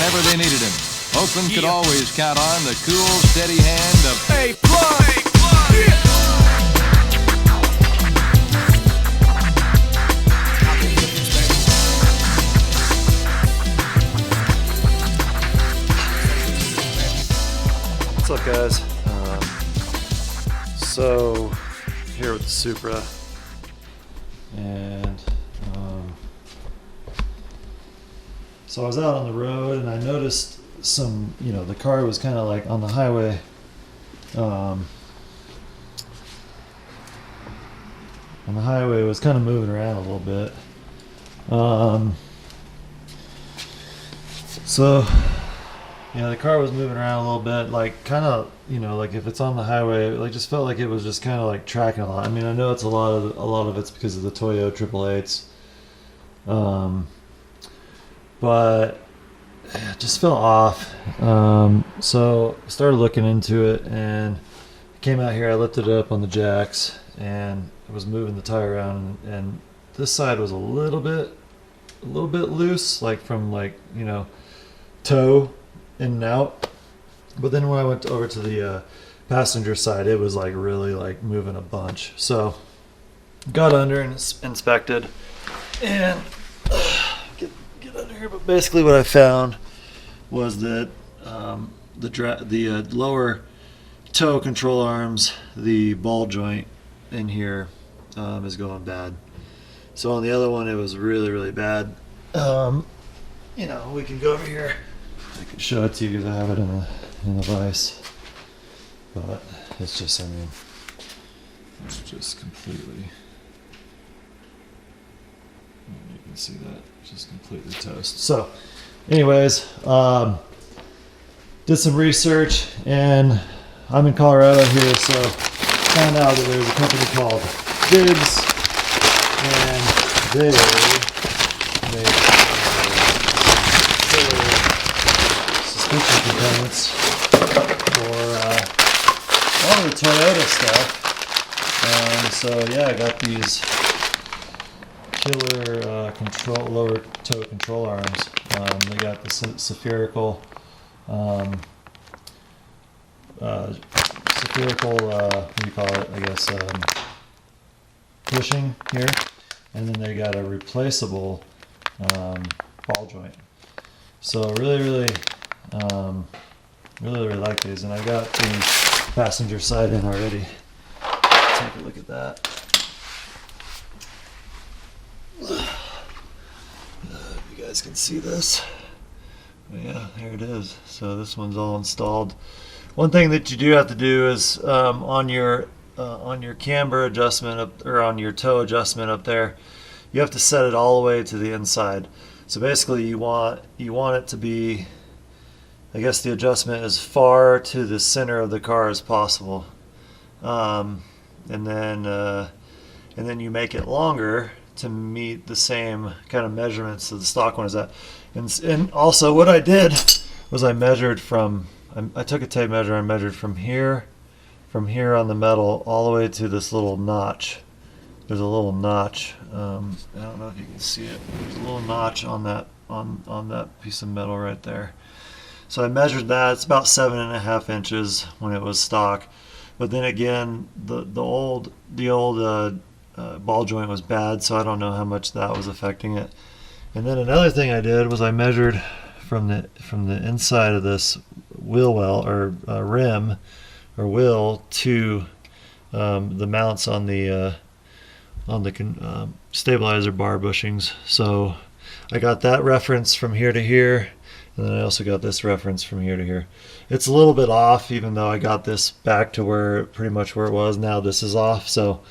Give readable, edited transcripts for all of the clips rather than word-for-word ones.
whenever they needed him. Oakland could always count on the cool, steady hand of A+. What's up, guys? So here with the Supra, and so I was out on the road and I noticed some, the car was kind of like on the highway. On the highway, it was kind of moving around a little bit. So the car was moving around a little bit, like kind of, like if it's on the highway, like just felt like it was just kind of like tracking a lot. I mean, I know it's a lot of it's because of the Toyo 888s, but it just felt off. So I started looking into it, and I came out here. I lifted it up on the jacks, and I was moving the tire around, and this side was a little bit loose, like from toe in and out. But then when I went over to the passenger side, it was like really like moving a bunch. So got under and inspected, and get under here. But basically what I found was that the lower toe control arms, the ball joint in here is going bad. So on the other one, it was really bad. We can go over here. I can show it to you because I have it in the vise, but it's just, it's just completely, you can see that, just completely toast. So anyways, did some research, and I'm in Colorado here, so found out that there's a company called FIGS, and they make suspension components for all the Toyota stuff. So yeah, I got these killer lower toe control arms. They got the spherical what do you call it, I guess, bushing here, and then they got a replaceable ball joint. So really like these, and I got the passenger side in already. Take a look at that. You guys can see this. But yeah, here it is. So this one's all installed. One thing that you do have to do is on your camber adjustment or on your toe adjustment up there, you have to set it all the way to the inside. So basically, you want it to be, I guess the adjustment as far to the center of the car as possible, and then you make it longer to meet the same kind of measurements that the stock one is at. And also, what I did was I measured from. I took a tape measure and measured from here on the metal all the way to this little notch. There's a little notch. I don't know if you can see it. There's a little notch on that piece of metal right there. So I measured that. It's about 7.5 inches when it was stock. But then again, the old ball joint was bad, so I don't know how much that was affecting it. And then another thing I did was I measured from the inside of this wheel well or rim or wheel to the mounts on the stabilizer bar bushings. So I got that reference from here to here, and then I also got this reference from here to here. It's a little bit off, even though I got this back to pretty much where it was. Now this is off, so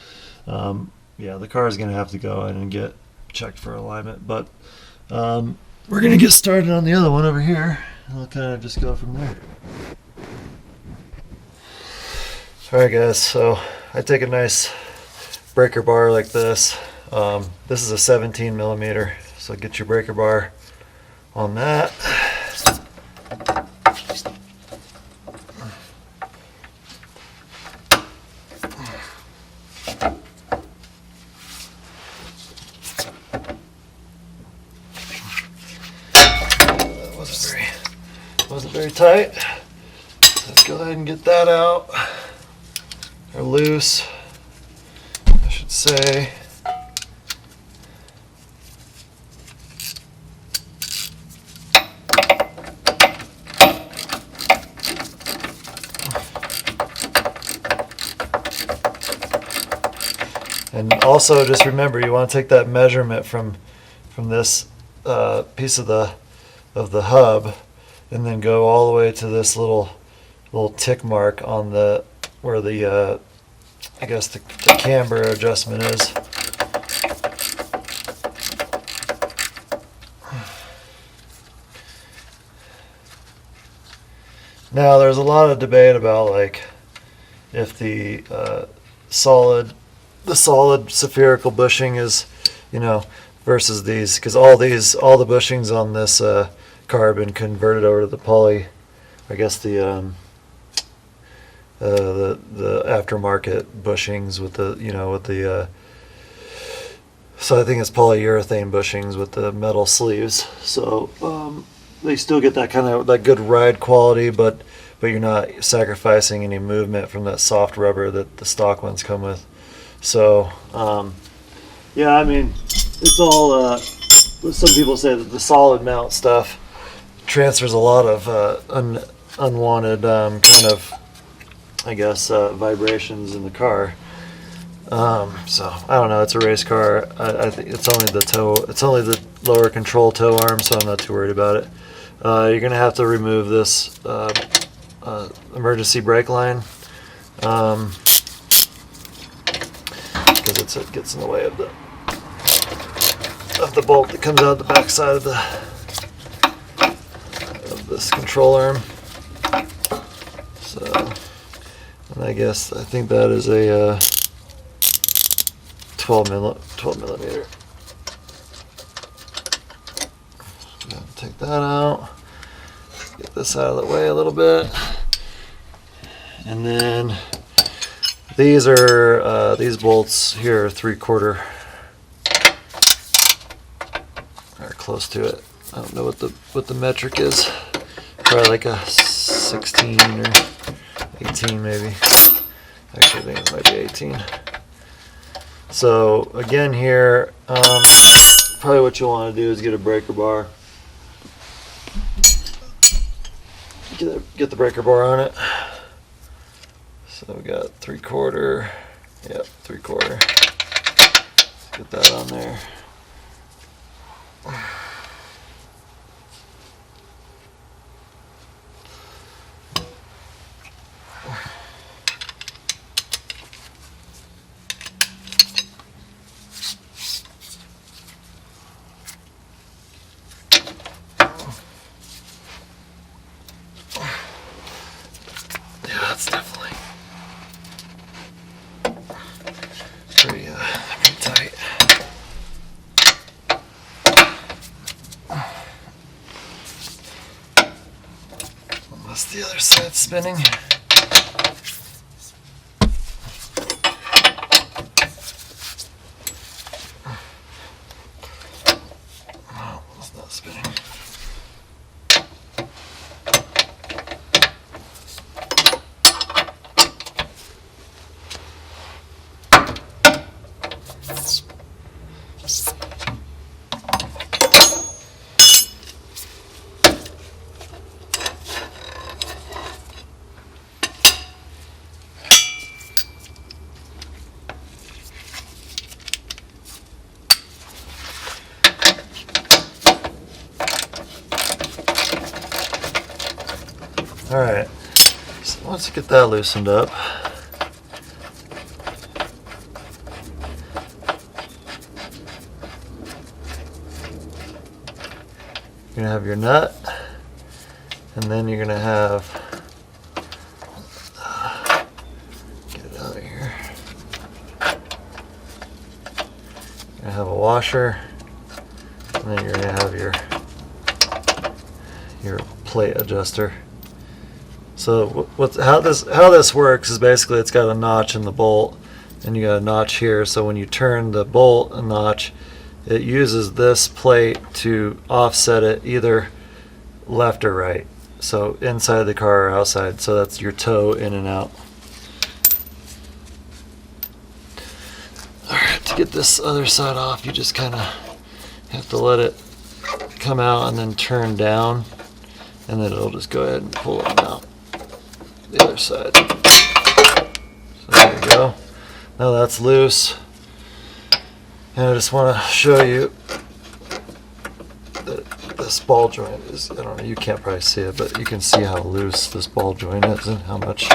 yeah, the car is going to have to go in and get checked for alignment. But we're going to get started on the other one over here, and I'll kind of just go from there. Alright guys, so I take a nice breaker bar like this. This is a 17 millimeter, so get your breaker bar on that. That wasn't very wasn't very tight. Let's go ahead and get that out, or loose, I should say. And also, just remember, you want to take that measurement from this piece of the hub, and then go all the way to this little tick mark on the where the I guess the camber adjustment is. Now, there's a lot of debate about like if the solid spherical bushing is, versus these, because all the bushings on this car have been converted over to the poly, I guess the aftermarket bushings with the so I think it's polyurethane bushings with the metal sleeves. So they still get that kind of that good ride quality, but you're not sacrificing any movement from that soft rubber that the stock ones come with. So, yeah, I mean, it's all, some people say that the solid mount stuff transfers a lot of unwanted kind of, I guess, vibrations in the car. So, I don't know, it's a race car. I think it's only the lower control tow arm, so I'm not too worried about it. You're going to have to remove this emergency brake line. Because it gets in the way of the bolt that comes out the back side of this control arm. So, and I think that is a 12 millimeter. Take that out. Get this out of the way a little bit, and then. These are these bolts here are 3/4, or close to it. I don't know what the metric is. Probably like a 16 or 18 maybe. Actually, I think it might be 18. So again here, probably what you'll want to do is get a breaker bar. Get the breaker bar on it. So we got 3/4, yep, 3/4. Get that on there. Yeah, that's definitely pretty tight. Unless the other side's spinning. No, it's not spinning. All right, so once you get that loosened up, you're gonna have your nut, and then you're gonna have, get it out of here, you're gonna have a washer, and then you're gonna have your plate adjuster. So how this works is basically it's got a notch in the bolt, and you got a notch here. So when you turn the bolt a notch, it uses this plate to offset it either left or right. So inside the car or outside, so that's your toe in and out. Alright, to get this other side off, you just kind of have to let it come out and then turn down, and then it'll just go ahead and pull it out the other side. So there you go. Now that's loose. And I just want to show you that this ball joint is, I don't know, you can't probably see it, but you can see how loose this ball joint is and how much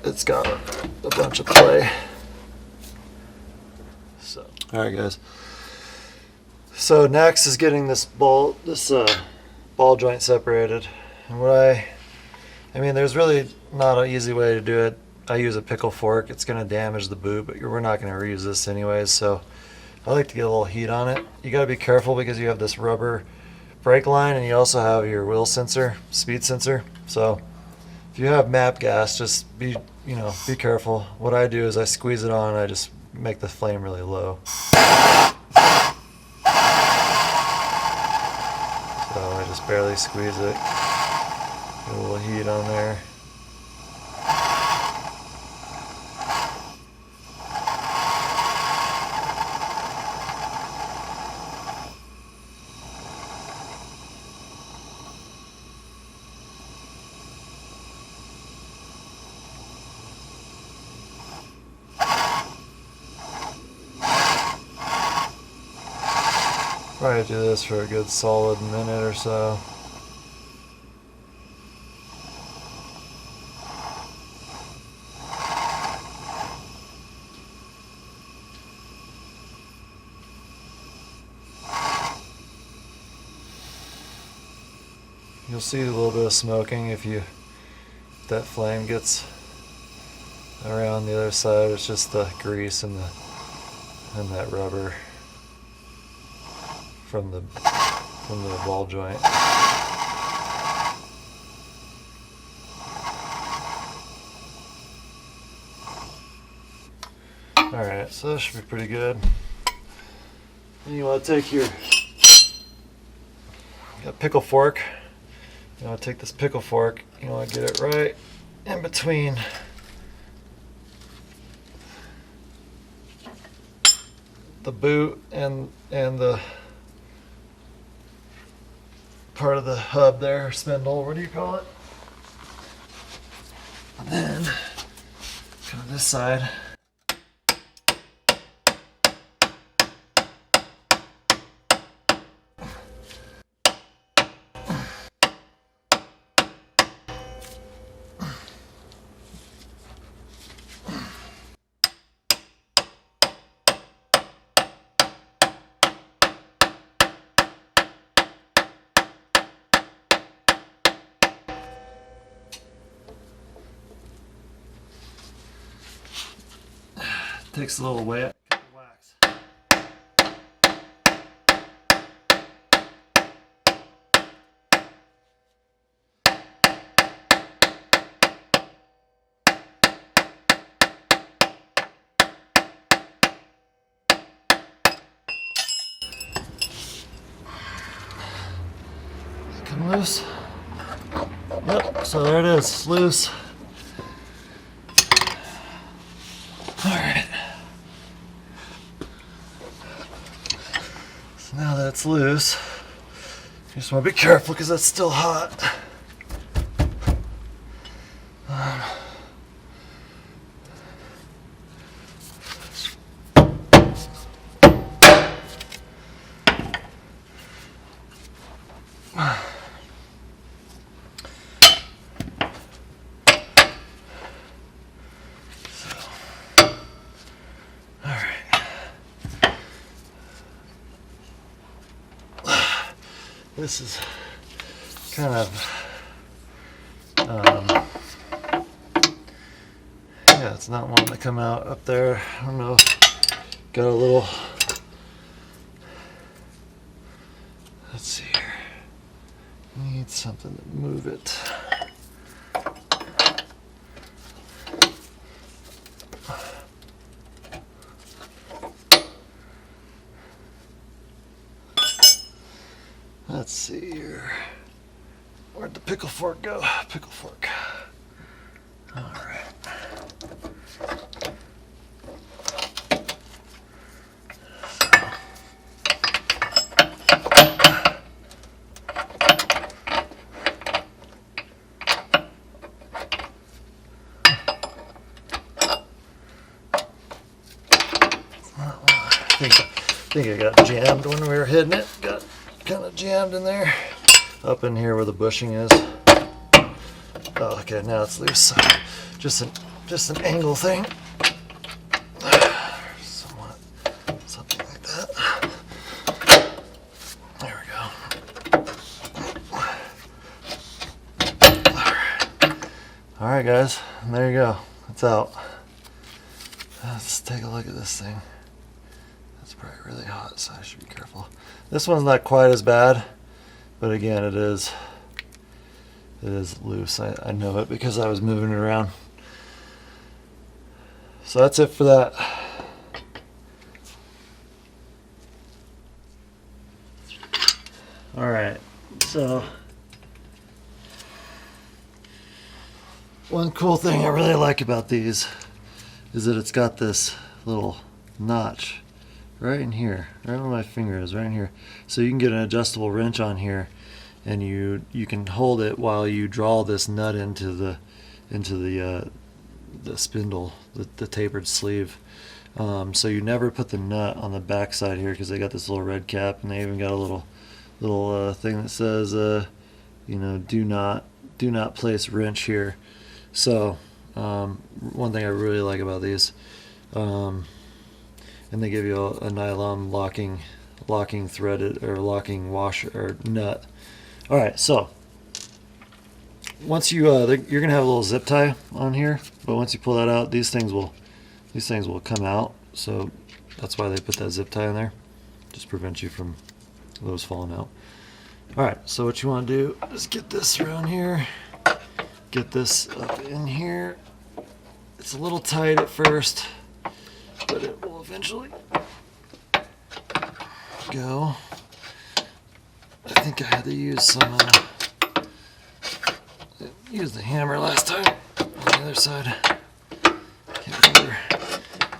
it's got a bunch of play. So, alright guys. So next is getting this ball joint separated. And I mean, there's really not an easy way to do it. I use a pickle fork. It's going to damage the boot, but we're not going to reuse this anyways, so I like to get a little heat on it. You got to be careful because you have this rubber brake line and you also have your wheel sensor, speed sensor. So if you have MAP gas, just be careful. What I do is I squeeze it on and I just make the flame really low. So I just barely squeeze it. Get a little heat on there. Probably do this for a good solid minute or so. You'll see a little bit of smoking if that flame gets around the other side. It's just the grease and that rubber from the ball joint. Alright, so that should be pretty good. And you want to take your pickle fork. You want to take this pickle fork, you want to get it right in between the boot and the part of the hub there, spindle, what do you call it? And then come to this side. Takes a little wet wax. Come loose. Yep, so there it is, it's loose. Alright. So now that it's loose, you just want to be careful because that's still hot. This is kind of, yeah, it's not wanting to come out up there. I don't know, got a little, let's see here, need something to move it. Let's see here. Where'd the pickle fork go? Pickle fork. All right. I think I got jammed when we were hitting it. Got kind of jammed in there. Up in here where the bushing is. Oh, okay, now it's loose. Just an angle thing. Somewhat, something like that. There we go. All right, guys, and there you go. It's out. Let's take a look at this thing. It's probably really hot, so I should be careful. This one's not quite as bad, but again, it is loose. I know it because I was moving it around. So that's it for that. All right, so one cool thing I really like about these is that it's got this little notch right in here, right where my finger is, right in here. So you can get an adjustable wrench on here, and you can hold it while you draw this nut into the spindle, the tapered sleeve. So you never put the nut on the back side here because they got this little red cap, and they even got a little thing that says, you know, do not place wrench here. So one thing I really like about these, and they give you a nylon locking threaded or locking washer or nut. All right, so once you you're gonna have a little zip tie on here, but once you pull that out, these things will come out. So that's why they put that zip tie in there, just prevent you from those falling out. All right, so what you want to do is get this around here, get this up in here. It's a little tight at first, but it will eventually go. I think I had to use use the hammer last time on the other side. Can't remember,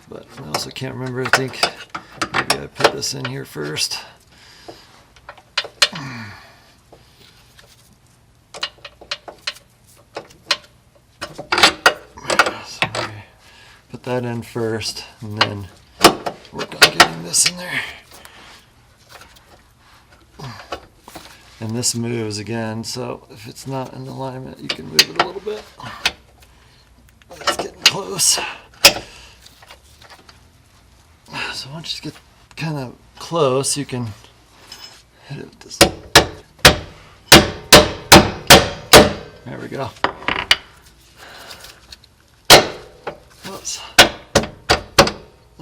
but I also can't remember. I think maybe I put this in here first. So put that in first, and then work on getting this in there. And this moves again, so if it's not in alignment, you can move it a little bit. It's getting close. So once you get kind of close, you can hit it with this. There we go. Oops.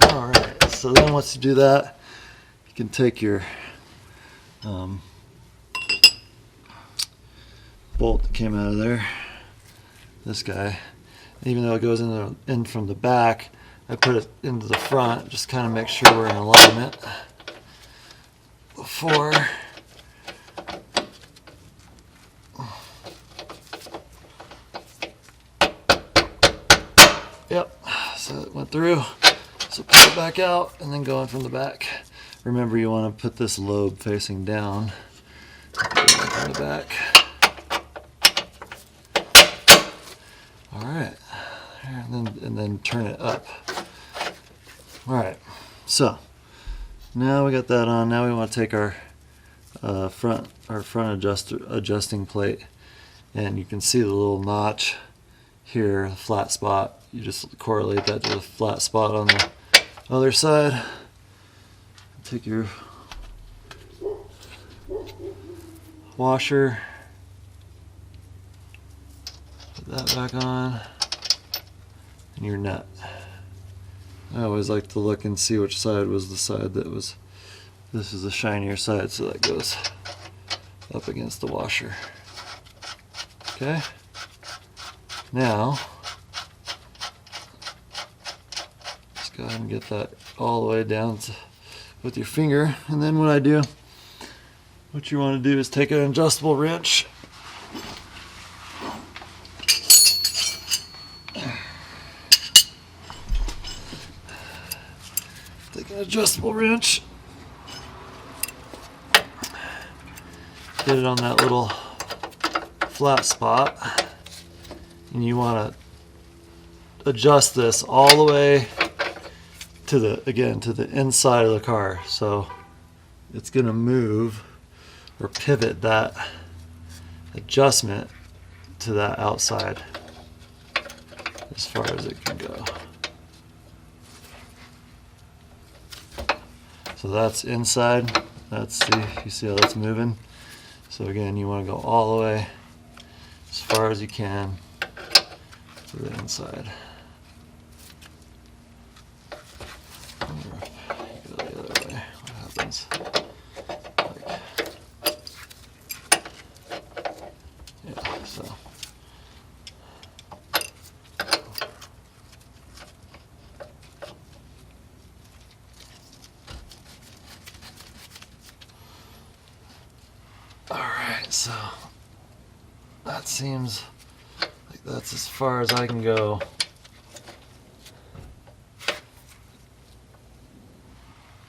All right, so then once you do that, you can take your bolt that came out of there, this guy, even though it goes in from the back, I put it into the front, just kind of make sure we're in alignment before. Yep, so it went through. So pull it back out and then go in from the back. Remember, you want to put this lobe facing down from the back. All right, and then turn it up. All right, so now we got that on. Now we want to take our front adjusting plate, and you can see the little notch here, the flat spot. You just correlate that to the flat spot on the other side. Take your washer, put that back on, and your nut. I always like to look and see which side was the side that was, this is the shinier side, so that goes up against the washer. Okay, now just go ahead and get that all the way down with your finger, and then what you want to do is take an adjustable wrench adjustable wrench. Get it on that little flat spot, and you want to adjust this all the way to the inside of the car. So it's going to move or pivot that adjustment to that outside as far as it can go. So that's inside. You see how that's moving? So again, you want to go all the way as far as you can to the inside. Go the other way. What happens? Yeah, so. Alright, so that seems like that's as far as I can go.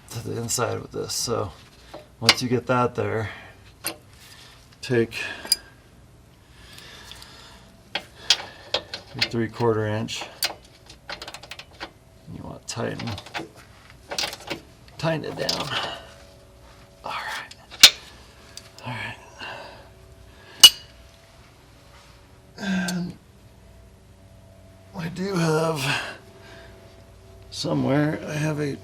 To the inside with this. So once you get that there, take your 3/4 inch. You want to tighten it down. Alright. And I do have somewhere, I have a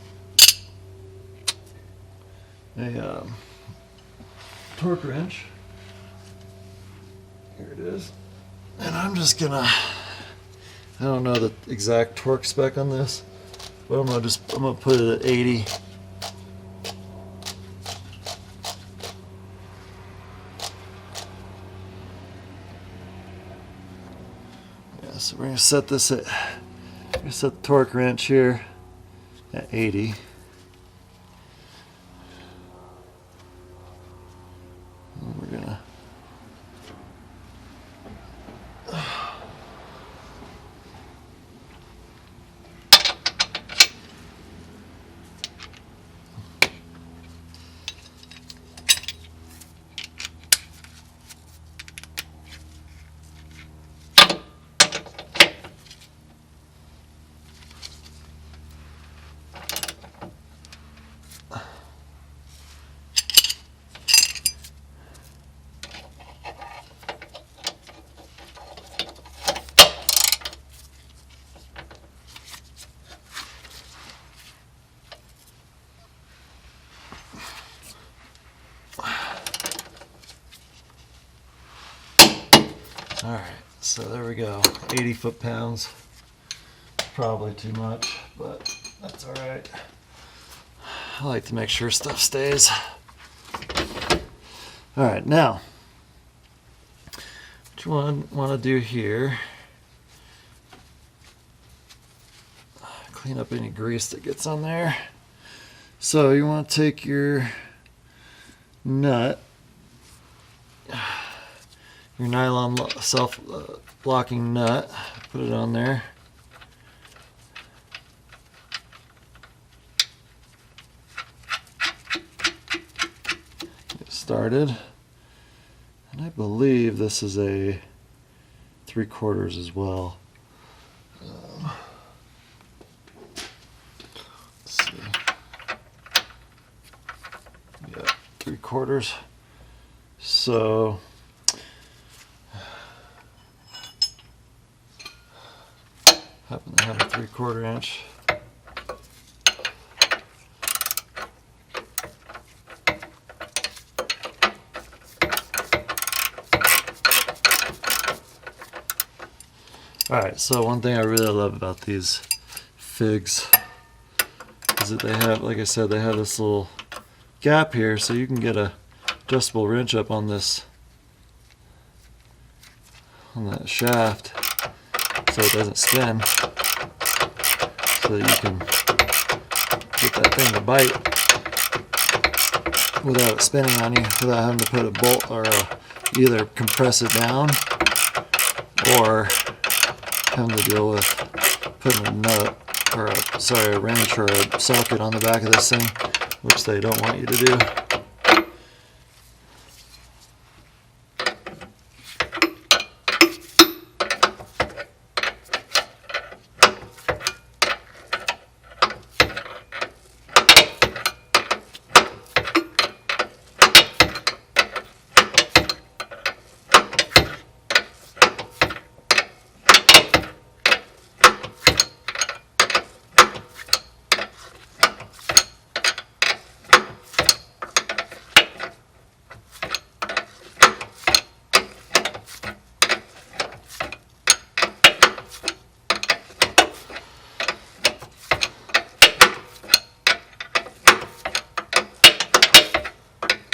torque wrench. Here it is. And I'm just gonna, I don't know the exact torque spec on this, but I'm gonna put it at 80. Yeah, so we're gonna set this at, set the torque wrench here at 80. And we're gonna Alright, so there we go. 80 foot-pounds. Probably too much, but that's alright. I like to make sure stuff stays. Alright, now, what you want to do here, clean up any grease that gets on there. So you want to take your nut, your nylon self-blocking nut, put it on there. Get started. And I believe this is a 3/4 as well. Let's see. Yeah, 3/4. So happen to have a 3/4 inch. Alright, so one thing I really love about these FIGS is that they have, like I said, they have this little gap here so you can get a adjustable wrench up on this, on that shaft, so it doesn't spin, so that you can get that thing to bite without it spinning on you, without having to put a bolt or either compress it down or having to deal with putting a nut or a wrench or a socket on the back of this thing, which they don't want you to do.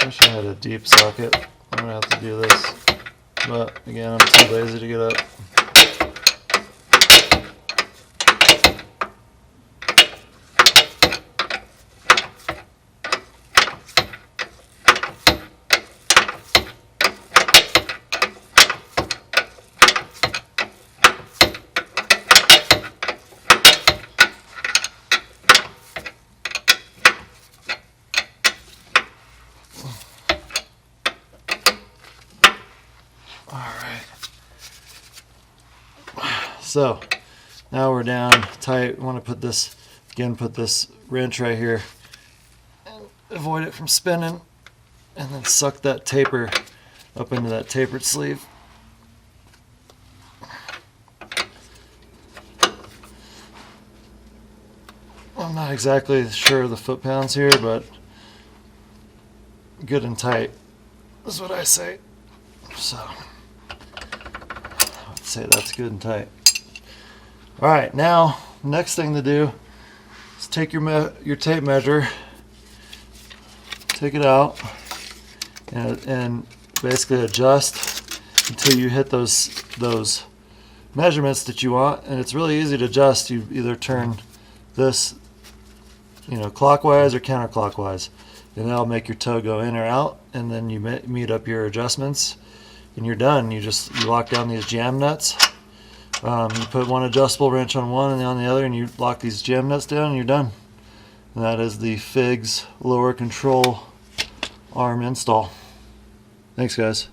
I wish I had a deep socket. I'm gonna have to do this, but again, I'm too lazy to get up. So now we're down tight. I want to put this wrench right here and avoid it from spinning, and then suck that taper up into that tapered sleeve. I'm not exactly sure of the foot-pounds here, but good and tight is what I say. So I would say that's good and tight. All right, now next thing to do is take your tape measure, take it out, and basically adjust until you hit those measurements that you want. And it's really easy to adjust. You either turn this, clockwise or counterclockwise, and that'll make your toe go in or out. And then you meet up your adjustments, and you're done. You lock down these jam nuts. You put one adjustable wrench on one and on the other, and you lock these jam nuts down, and you're done. And that is the FIGS lower control arm install. Thanks, guys.